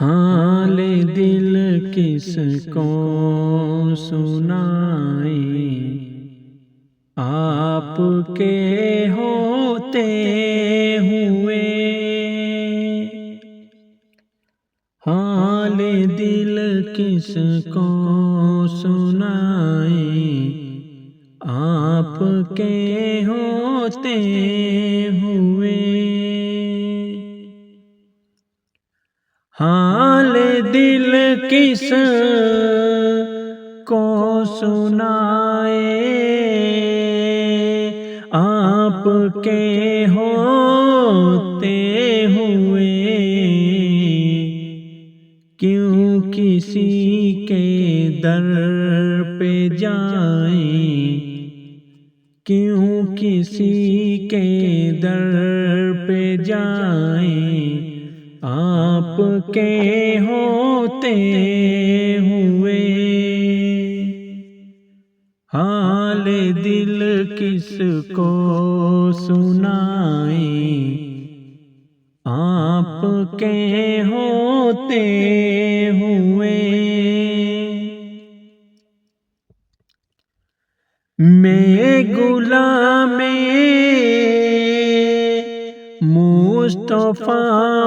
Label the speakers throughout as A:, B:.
A: حال دل کس کو سنائیں، آپ کے ہوتے ہوئے۔ حال دل کس کو سنائیں، آپ کے ہوتے ہوئے۔ حال دل کس کو سنائے، آپ کے ہوتے ہوئے۔ کیوں کسی کے در پہ جائیں، کیوں کسی کے در پہ جائیں، آپ کے ہوتے ہوئے۔ حال دل کس کو سنائیں، آپ کے ہوتے ہوئے۔ میں غلام مصطفیٰ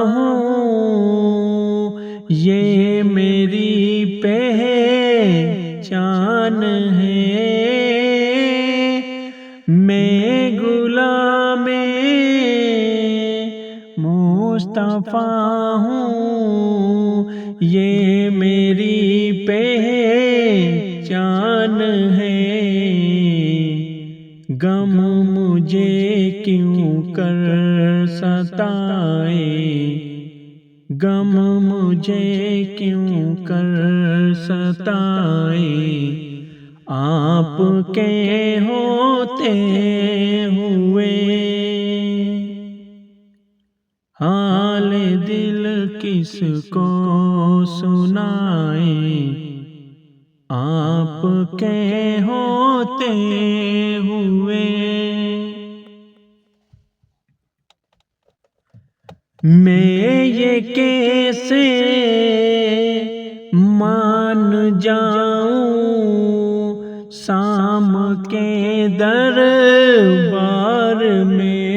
A: ہوں، یہ میری پہچان ہے۔ میں غلام مصطفیٰ ہوں، یہ میری پہچان ہے۔ غم مجھے کیوں کر ستائے، غم مجھے کیوں کر ستائے، آپ کے ہوتے ہوئے۔ حال دل کس کو سنائیں، آپ کے ہوتے ہوئے۔ میں یہ کیسے مان جاؤں شام کے دربار میں،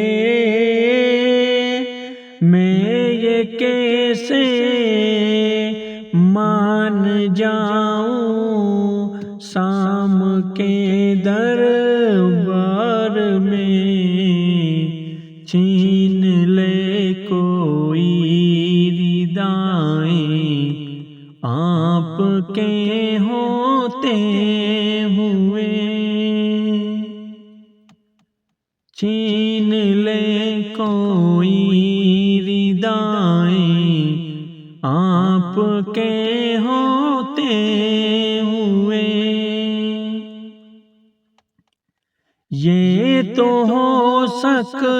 A: میں یہ کیسے مان جاؤں شام کے دربار میں۔ چھین لے کوئی ردائیں، آپ کے ہوتے ہوئے۔ چھین لے کوئی ردائیں، آپ کے ہوتے ہوئے۔ یہ تو ہو سکتا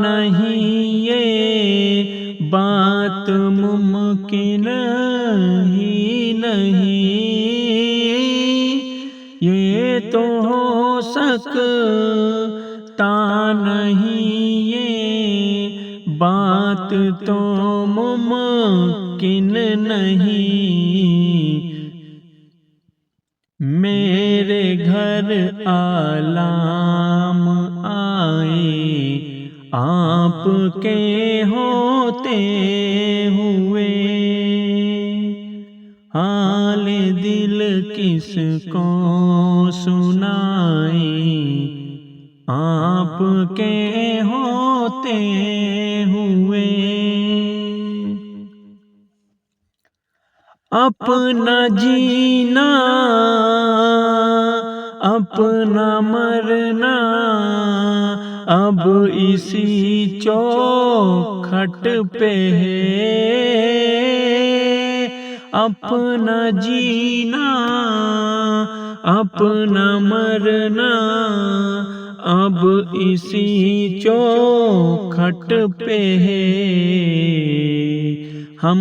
A: نہیں، یہ بات ممکن ہی نہیں۔ یہ تو ہو سکتا نہیں، یہ بات تو ممکن نہیں۔ میرے گھر عالم آئے، آپ کے ہوتے ہوئے۔ حال دل کس کو سنائیں، آپ کے ہوتے ہوئے۔ اپنا جینا اپنا مرنا اب اسی چوکھٹ پہ ہے۔ اپنا جینا اپنا مرنا اب اسی چوکھٹ پہ ہے۔ ہم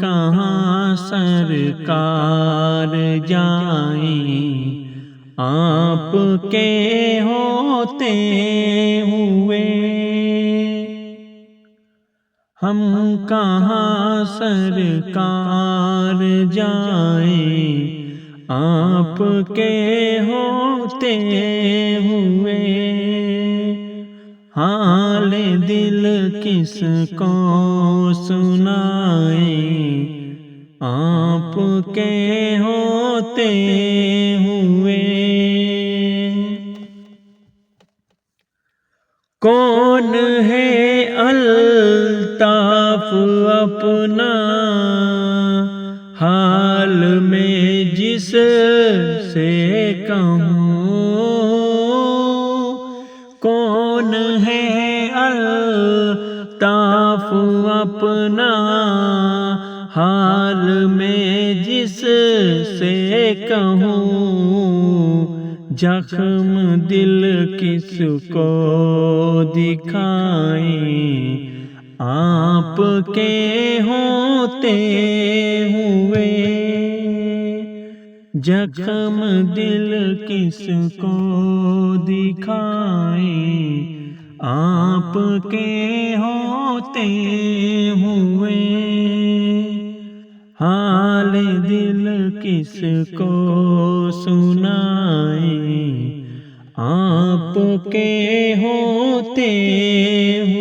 A: کہاں سرکار جائیں، آپ کے ہوتے ہوئے۔ ہم کہاں سرکار جائیں آپ کے ہوتے ہوئے، حال دل کس کو سنائیں آپ کے ہوتے ہوئے۔ کون ہے الطاف اپنا حال میں جس سے کہوں، کون ہے الطاف اپنا حال میں جس سے کہوں، زخم دل کس کو دکھائیں آپ کے ہوتے ہوئے، زخم دل کس کو دکھائیں آپ کے ہوتے ہوئے، حال دل کس کو سنائیں آپ کے ہوتے ہوئے۔